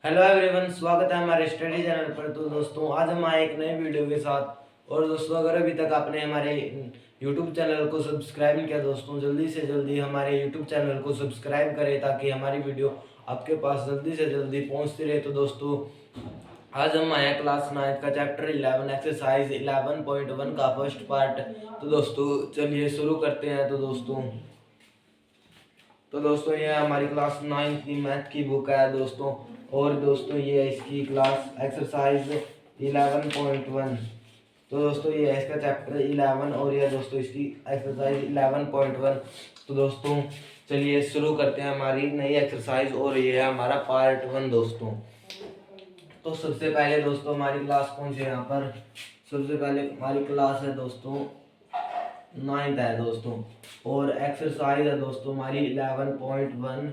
Hello everyone, स्वागत है हमारे स्टडी चैनल पर। तो दोस्तों आज हम आए एक नए वीडियो के साथ। और दोस्तों अगर अभी तक आपने हमारे यूट्यूब चैनल को सब्सक्राइब नहीं किया दोस्तों, जल्दी से जल्दी हमारे यूट्यूब चैनल को सब्सक्राइब करें ताकि हमारी वीडियो आपके पास जल्दी से जल्दी पहुंचती रहे। तो दोस्तों आज हम आए क्लास 9 का चैप्टर 11 एक्सरसाइज 11.1 का फर्स्ट पार्ट। तो दोस्तों चलिए शुरू करते हैं। तो दोस्तों ये हमारी क्लास 9 की मैथ की बुक है दोस्तों। और दोस्तों ये है इसकी क्लास एक्सरसाइज 11.1। तो दोस्तों ये है इसका चैप्टर 11 और ये दोस्तों इसकी एक्सरसाइज 11.1। तो दोस्तों चलिए शुरू करते हैं हमारी नई एक्सरसाइज। और ये है हमारा पार्ट 1 दोस्तों। तो सबसे पहले दोस्तों हमारी क्लास कौन सी है यहाँ पर? सबसे पहले हमारी क्लास है दोस्तों 9th है दोस्तों। और एक्सरसाइज है दोस्तों हमारी 11.1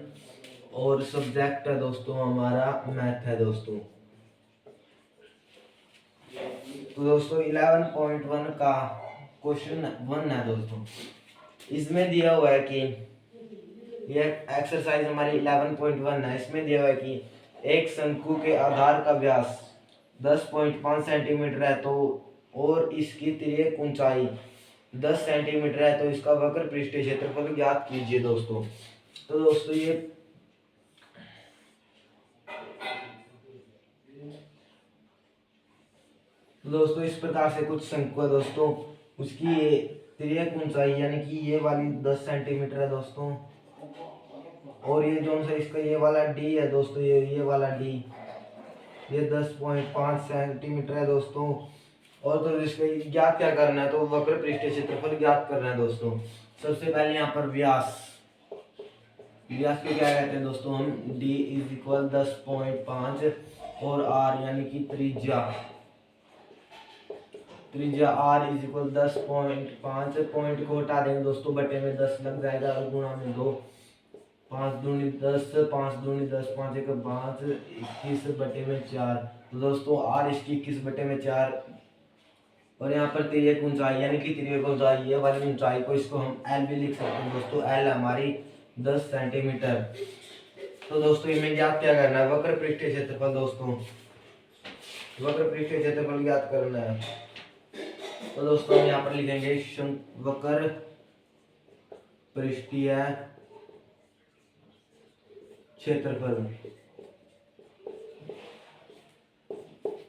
और सब्जेक्ट है दोस्तों हमारा मैथ है दोस्तों। तो दोस्तों 11.1 का क्वेश्चन 1 है दोस्तों। इसमें दिया हुआ है कि ये एक्सरसाइज हमारी 11.1 है। इसमें दिया हुआ है कि एक शंकु के आधार का व्यास 10.5 सेंटीमीटर है तो और इसकी तिर्यक ऊंचाई 10 सेंटीमीटर है तो इसका वक्र पृष्ठीय क्षेत्रफल ज्ञात कीजिए दोस्तों। तो दोस्तों ये इस प्रकार से कुछ शंकु है दोस्तों। उसकी ये तिर्यक ऊंचाई यानी कि ये वाली 10 सेंटीमीटर है दोस्तों। और ये जो सा इसका ये वाला डी है दोस्तों, ये वाला डी ये 10.5 सेंटीमीटर है दोस्तों। और तो इसका ज्ञात क्या करना है? तो वक्र पृष्ठीय क्षेत्रफल ज्ञात करना है दोस्तों। सबसे पहले यहाँ पर व्यास को क्या कहते हैं दोस्तों? हम d इज इक्वल 10.5 और r यानी कि त्रिज्या r इज इक्वल 10.5। पॉइंट को हटा देंगे दोस्तों, बटे में 10 लग जाएगा और गुणा में 2। 5 दूनी 10, 5 दूनी 10, 5 एक 5, 21 बटे में 4। तो दोस्तों r इसकी 21 बटे में 4। और यहाँ पर तिर्यक ऊंचाई यानी कि तिर्यक ऊंचाई ये वाली ऊंचाई को इसको हम l भी लिख सकते हैं दोस्तों। l हमारी 10 सेंटीमीटर। तो दोस्तों इनमें ज्ञात क्या करना है? वक्र पृष्ठीय क्षेत्रफल दोस्तों। वक्र पृष्ठीय क्षेत्रफल ज्ञात करना है। तो दोस्तों हम यहाँ पर लिखेंगे वक्र पृष्ठीय क्षेत्रफल।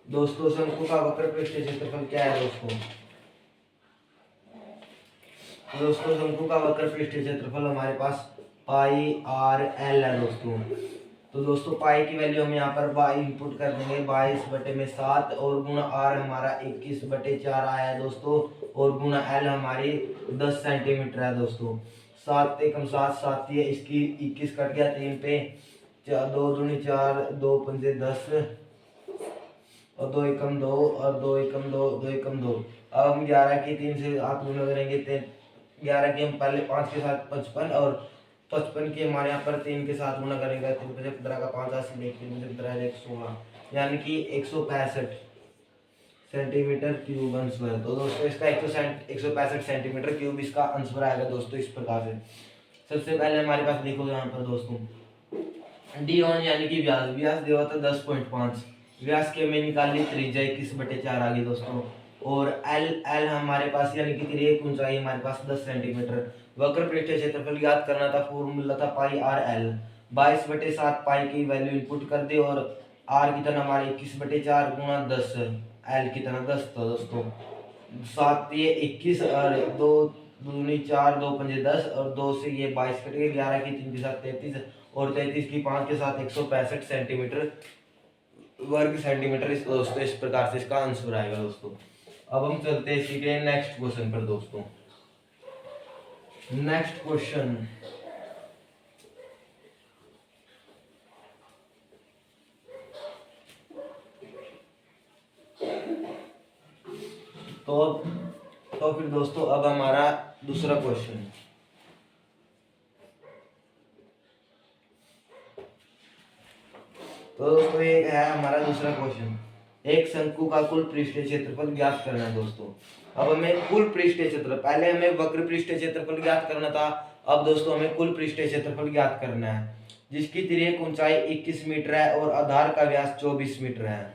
दोस्तों शंकु का वक्र पृष्ठीय क्षेत्रफल क्या है दोस्तों? दोस्तों शंकु का वक्र पृष्ठीय क्षेत्रफल हमारे पास पाई आर एल है दोस्तों। तो दोस्तों पाई की वैल्यू हम यहाँ पर बाई इनपुट कर देंगे 22 बटे में 7 और गुणा आर हमारा 21 बटे 4 आया है दोस्तों। और गुणा एल हमारी 10 सेंटीमीटर है दोस्तों। 7 एकम 7, 7 ये इसकी 21 कट गया 3 पे 2 दूनी 4, 2 पंजे 10 और 2 एकम 2 और 2 एकम 2, 2 एकम 2। अब हम 11 की 3 से आप गुणा करेंगे 11 के हम पहले 5 के साथ 55 और 55 के हमारे यहाँ पर 3 के साथ गुणा करेंगे 3 का 5 80 116 यानी कि 165 सेंटीमीटर क्यूब आंसर है। तो दोस्तों इसका 165 सेंटीमीटर क्यूब इसका आंसर आएगा दोस्तों इस प्रकार से। सबसे पहले हमारे पास देखो यहाँ पर दोस्तों डी वन यानी कि व्यास दिया हुआ था 10.5। व्यास की हमें निकालनी त्रिज्या 21 बटे 4 आ गई दोस्तों। और एल हमारे पास यानी कि तिर्यक ऊंचाई हमारे पास 10 सेंटीमीटर। वक्र पृष्ठीय क्षेत्रफल ज्ञात करना था, फॉर्मूला था पाई आर एल। 22 बटे 7 पाई की वैल्यू इनपुट कर दी और आर की तरह हमारे 21 बटे 4 गुणा 10, एल की तरह 10 था दोस्तों। 7 ये 21 और 2 दूनी 4, 2 पंजे 10 और 2 से ये 22 कट गए। 11 की 3 के साथ 33 और 33 की 5 के साथ 165 सेंटीमीटर वर्ग सेंटीमीटर इस प्रकार से इसका आंसर आएगा दोस्तों। अब हम चलते हैं इसी के नेक्स्ट क्वेश्चन पर दोस्तों। नेक्स्ट क्वेश्चन तो फिर दोस्तों अब हमारा दूसरा क्वेश्चन। तो दोस्तों ये है हमारा दूसरा क्वेश्चन। एक शंकु का कुल पृष्ठीय क्षेत्रफल ज्ञात करना है दोस्तों। अब हमें कुल पृष्ठीय क्षेत्रफल, पहले हमें वक्र पृष्ठीय क्षेत्रफल ज्ञात करना था अब दोस्तों हमें कुल पृष्ठीय क्षेत्रफल ज्ञात करना है, जिसकी तिर्यक ऊंचाई 21 मीटर है और आधार का व्यास 24 मीटर है।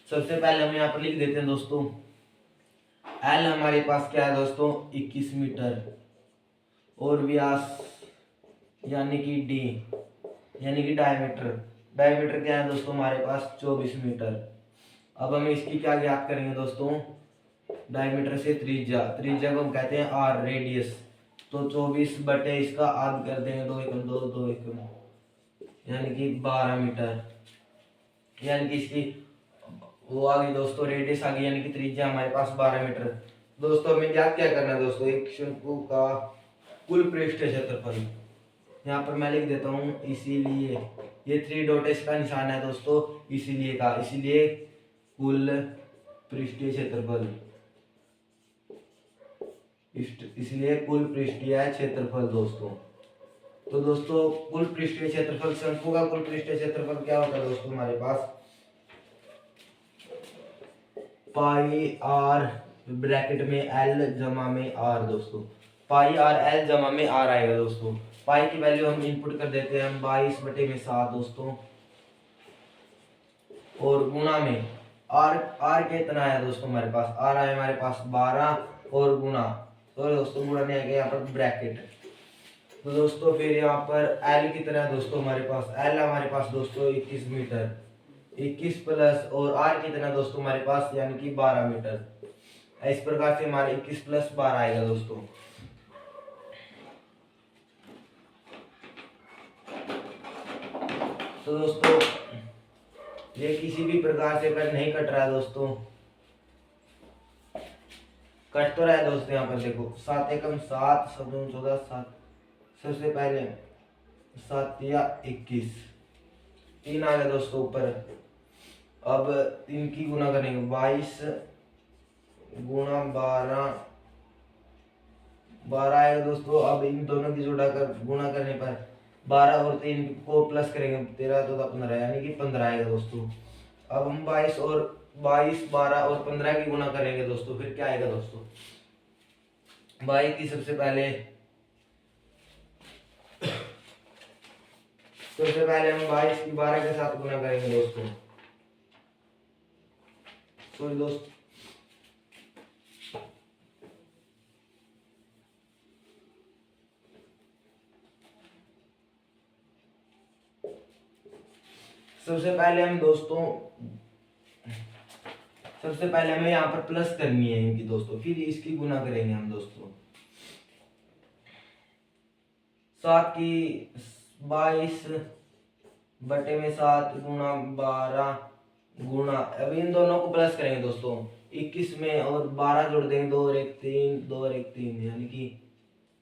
सबसे पहले हम यहाँ पर लिख देते हैं दोस्तों, एल हमारे पास क्या है दोस्तों 21 मीटर और व्यास यानी कि डी यानी कि डायमीटर क्या है दोस्तों हमारे पास 24 मीटर। अब हम इसकी क्या ज्ञात करेंगे दोस्तों, डायमीटर से त्रिज्या को हम कहते हैं आर रेडियस, तो 24 बटे इसका आध कर देंगे 2 एकम 2 एकम यानी कि 12 मीटर, यानी कि इसकी वो आ गई दोस्तों रेडियस आ गई, यानी कि त्रिज्या हमारे पास 12 मीटर। दोस्तों हमें क्या करना है दोस्तों, एक शंकु का कुल पृष्ठीय क्षेत्रफल, यहाँ पर मैं लिख देता हूँ इसीलिए, ये 3 डॉट इसका निशान है दोस्तों इसीलिए कुल पृष्ठीय क्षेत्रफल, इसलिए कुल पृष्ठीय क्षेत्रफल दोस्तों। तो दोस्तों कुल पृष्ठीय क्षेत्रफल, शंकु का कुल पृष्ठीय क्षेत्रफल क्या होता है दोस्तों हमारे पास, पाई आर ब्रैकेट में एल जमा में आर दोस्तों, पाई आर एल जमा में आर आएगा दोस्तों। पाई की वैल्यू हम इनपुट कर देते हैं 22/7 दोस्तों, और गुणा में आर कितना है दोस्तों हमारे पास, आर है हमारे पास 12 और गुणा, तो दोस्तों गुणा नहीं आएगा यहाँ पर ब्रैकेट। तो दोस्तों फिर यहाँ पर एल कितना है दोस्तों हमारे पास, एल हमारे पास दोस्तों 21 मीटर, 21 प्लस और आर कितना दोस्तों हमारे पास यानी कि 12 मीटर। इस प्रकार से हमारे 21 + 12 आएगा दोस्तों। तो दोस्तों ये किसी भी प्रकार से नहीं कट रहा है दोस्तों, कट तो रहा है दोस्तों, यहाँ पर देखो 7 एकम 7 7 दूनी 14 7, सबसे पहले 7 या 21 3 आ गया दोस्तों ऊपर। अब 3 की गुना करेंगे 22 गुणा 12 आएगा दोस्तों। अब इन दोनों की जोड़ा कर गुणा करने पर 12 और 3 को प्लस करेंगे 13 14 15 यानी कि 15 आएगा दोस्तों। अब हम 22 12 और 15 की गुणा करेंगे दोस्तों, फिर क्या आएगा दोस्तों, 22 की सबसे पहले हम 22 की 12 के साथ गुणा करेंगे दोस्तों, सॉरी दोस्तों सबसे पहले हमें यहाँ पर प्लस करनी है इनकी दोस्तों, फिर इसकी गुना करेंगे हम दोस्तों। 7 की 22/7 गुणा 12 गुणा, अब इन दोनों को प्लस करेंगे दोस्तों 21 में और 12 जोड़ देंगे 2 और 1 3 2 और 1 3 यानी कि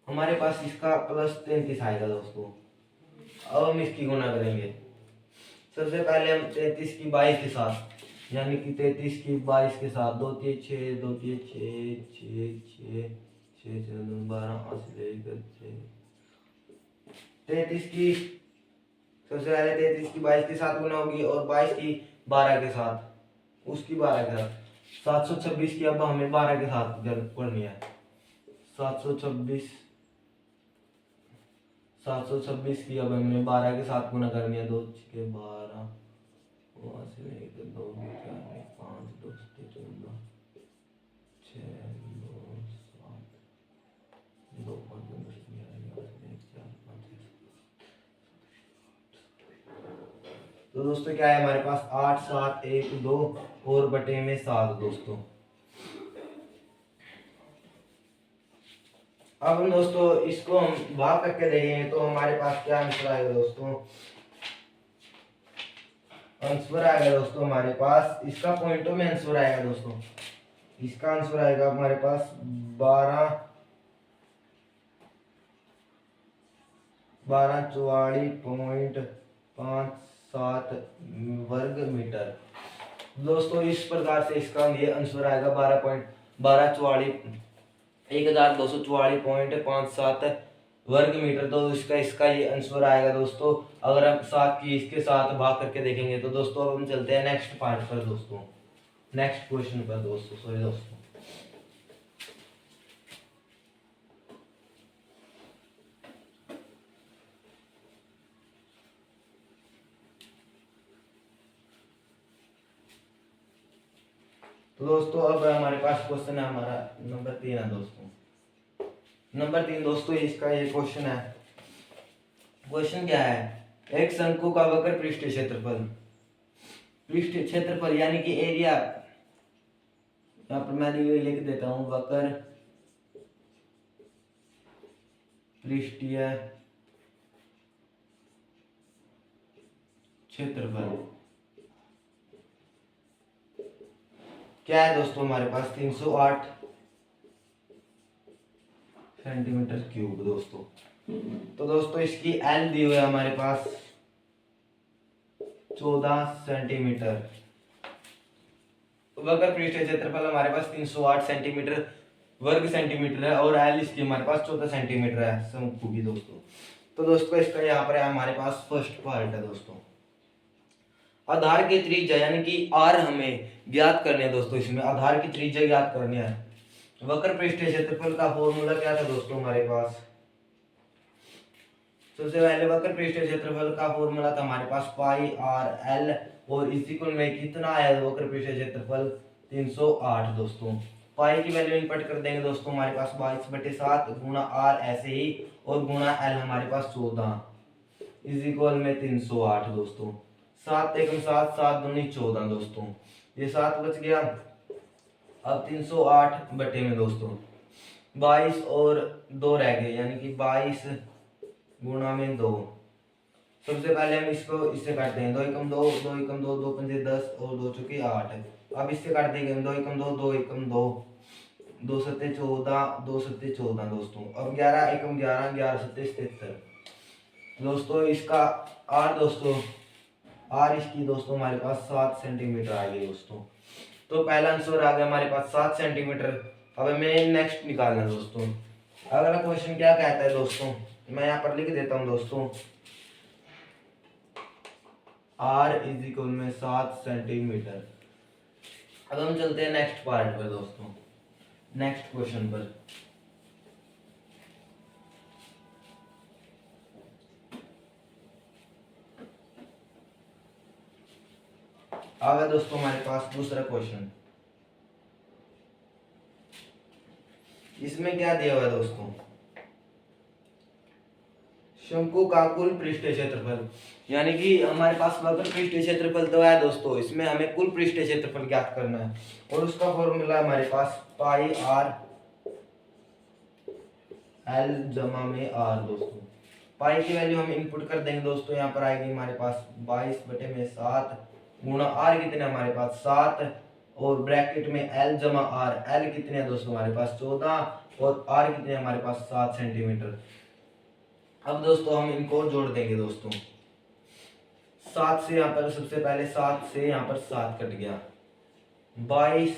हमारे पास इसका +33 आएगा दोस्तों। अब हम इसकी गुना करेंगे, सबसे पहले हम 33 की 22 के साथ यानी कि 33 की 22 के साथ 2 3 6 2 3 6 6 6 6 6 12 से लेकर 33 की सबसे पहले 33 की 22 के साथ गुना होगी और 22 की 12 के साथ उसकी 12 के साथ 726 की अब हमें 12 के साथ पढ़नी है। 726 की अब हमें 12 के साथ गुना करनी है, 2 6 12 वहाँ से लेकर 2 4 5 2 14 6 2 7 2 5 10 11 4 5 तो दोस्तों क्या है हमारे पास 8 7 1 2 और बटे में 7 दोस्तों। अब हम दोस्तों इसको हम भाग करके देखेंगे तो हमारे पास क्या आंसर आएगा दोस्तों, आंसर आएगा दोस्तों हमारे पास इसका पॉइंटों में आंसर आएगा दोस्तों, इसका आंसर आएगा हमारे पास 1244.57 वर्ग मीटर दोस्तों। इस प्रकार से इसका ये आंसर आएगा 1244.57 वर्ग मीटर। तो इसका ये आंसर आएगा दोस्तों। अगर हम 7 की इसके साथ भाग करके देखेंगे तो दोस्तों अब हम चलते हैं नेक्स्ट पार्ट पर दोस्तों, नेक्स्ट क्वेश्चन पर दोस्तों, सॉरी दोस्तों। तो दोस्तों अब हमारे पास क्वेश्चन है हमारा नंबर 3 है दोस्तों। नंबर 3 दोस्तों इसका ये क्वेश्चन है। क्वेश्चन क्या है, एक शंकु का वक्र पृष्ठीय क्षेत्रफल यानी कि एरिया, यहाँ पर मैं लिख देता हूँ वक्र पृष्ठीय क्षेत्रफल क्या है दोस्तों हमारे पास 308 सेंटीमीटर क्यूब दोस्तों। तो दोस्तों इसकी एल दी हुई है हमारे पास 14 सेंटीमीटर। वक्र पृष्ठीय क्षेत्रफल हमारे पास 308 सेंटीमीटर वर्ग सेंटीमीटर है और एल इसकी हमारे पास 14 सेंटीमीटर है शंकु की दोस्तों। तो दोस्तों इसका यहाँ पर है हमारे पास फर्स्ट पार्ट है दोस्तों। आधार की त्रिज्या यानी कि आर हमें ज्ञात करने है दोस्तों। इसमें आधार की त्रिज्या ज्ञात करनी है। वक्र पृष्ठीय क्षेत्रफल का फॉर्मूला क्या था दोस्तों हमारे पास, सबसे पहले वक्र पृष्ठीय क्षेत्रफल का फॉर्मूला था हमारे पास पाई आर एल और इसी को में कितना आया वक्र पृष्ठीय क्षेत्रफल 308 दोस्तों। पाई की वैल्यू इनपुट कर देंगे दोस्तों हमारे पास 22/7 गुणा आर ऐसे ही और गुणा एल हमारे पास 14 इज इक्वल में 308 दोस्तों। 7 एकम 7 7 दूनी 14 दोस्तों, ये 7 बच गया। अब 308 बटे में दोस्तों 22 और 2 रह गए यानी कि 22 गुणा में 2। सबसे पहले हम इसको इससे काटते हैं 2 एकम 2 2 एकम 2 2 पंजे 10 और 2 चौके 8। अब इससे काट देंगे 2 एकम 2 2 एकम 2 2 सत्ते 14 2 सत्ते 14 दोस्तों। अब 11 एकम 11 11 सत्ते 77 दोस्तों। इसका आर दोस्तों आर इसकी दोस्तों हमारे पास 7 सेंटीमीटर आ गई दोस्तों। तो पहला आंसर आ गया हमारे पास 7 सेंटीमीटर। अब हमें नेक्स्ट निकालना है दोस्तों। अगला क्वेश्चन क्या कहता है दोस्तों, मैं यहाँ पर लिख देता हूँ दोस्तों R इज इक्वल में 7 सेंटीमीटर। अब हम चलते हैं नेक्स्ट पार्ट पर दोस्तों, नेक्स्ट क्वेश्चन पर। आ गया दोस्तों हमारे पास दूसरा क्वेश्चन। इसमें क्या दिया हुआ है दोस्तों, शंकु का कुल पृष्ठीय क्षेत्रफल यानी कि हमारे पास वक्र पृष्ठीय क्षेत्रफल तो है दोस्तों, इसमें हमें कुल पृष्ठीय क्षेत्रफल ज्ञात करना है और उसका फॉर्मूला हमारे पास पाई आर एल जमा में आर दोस्तों। पाई की वैल्यू हम इनपुट कर देंगे दोस्तों, यहाँ पर आएगी हमारे पास 22/7 गुणा आर कितने हमारे पास 7 और ब्रैकेट में एल जमा आर। एल कितने हैं दोस्तों हमारे पास 14 और आर कितने हमारे पास 7 सेंटीमीटर। अब दोस्तों हम इनको जोड़ देंगे दोस्तों। 7 से यहाँ पर सबसे पहले 7 से यहाँ पर 7 कट गया 22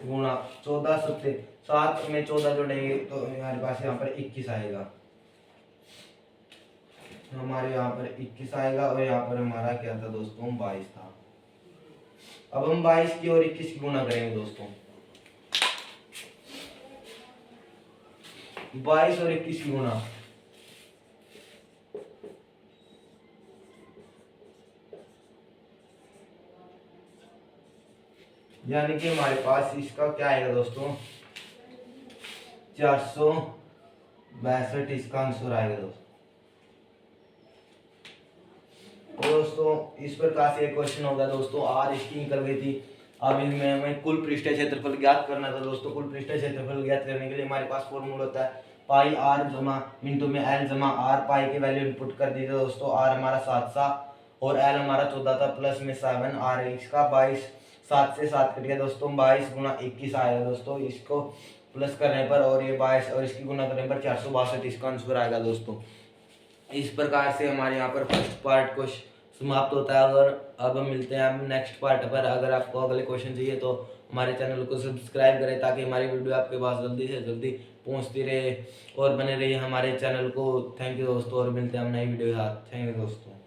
गुणा 14 सबसे 7 में 14 जोड़ेंगे तो हमारे पास यहाँ पर 21 आएगा। हमारे यहाँ पर 21 आएगा और यहाँ पर हमारा क्या था दोस्तों 22 था। अब हम 22 की और 21 की गुणा करेंगे दोस्तों। 22 और 21 की गुणा यानी कि हमारे पास इसका क्या आएगा दोस्तों 462 इसका आंसर आएगा दोस्तों। दोस्तों इस प्रकार से क्वेश्चन होगा दोस्तों। आर इसकी निकल गई थी। अब इनमें हमें कुल पृष्ठीय क्षेत्रफल ज्ञात करना था दोस्तों। कुल पृष्ठीय क्षेत्रफल ज्ञात करने के लिए हमारे पास फॉर्मूला होता है पाई आर जमा इंटू में एल जमा आर। पाई की वैल्यू इनपुट कर दी थी दोस्तों। आर हमारा 7 था और एल हमारा 14 था, प्लस में 7 आर इसका 22 7 से 7 कट गया दोस्तों 22 गुणा 21 आएगा दोस्तों। इसको प्लस करने पर और ये 22 और इसकी गुणा करने पर 462 इसका आंसर आएगा दोस्तों। इस प्रकार से हमारे यहाँ पर फर्स्ट पार्ट को समाप्त होता है। अगर अब हम मिलते हैं हम नेक्स्ट पार्ट पर। अगर आपको अगले क्वेश्चन चाहिए तो हमारे चैनल को सब्सक्राइब करें ताकि हमारी वीडियो आपके पास जल्दी से जल्दी पहुंचती रहे और बने रहिए हमारे चैनल को। थैंक यू दोस्तों और मिलते हैं हम नई वीडियो के साथ। थैंक यू दोस्तों।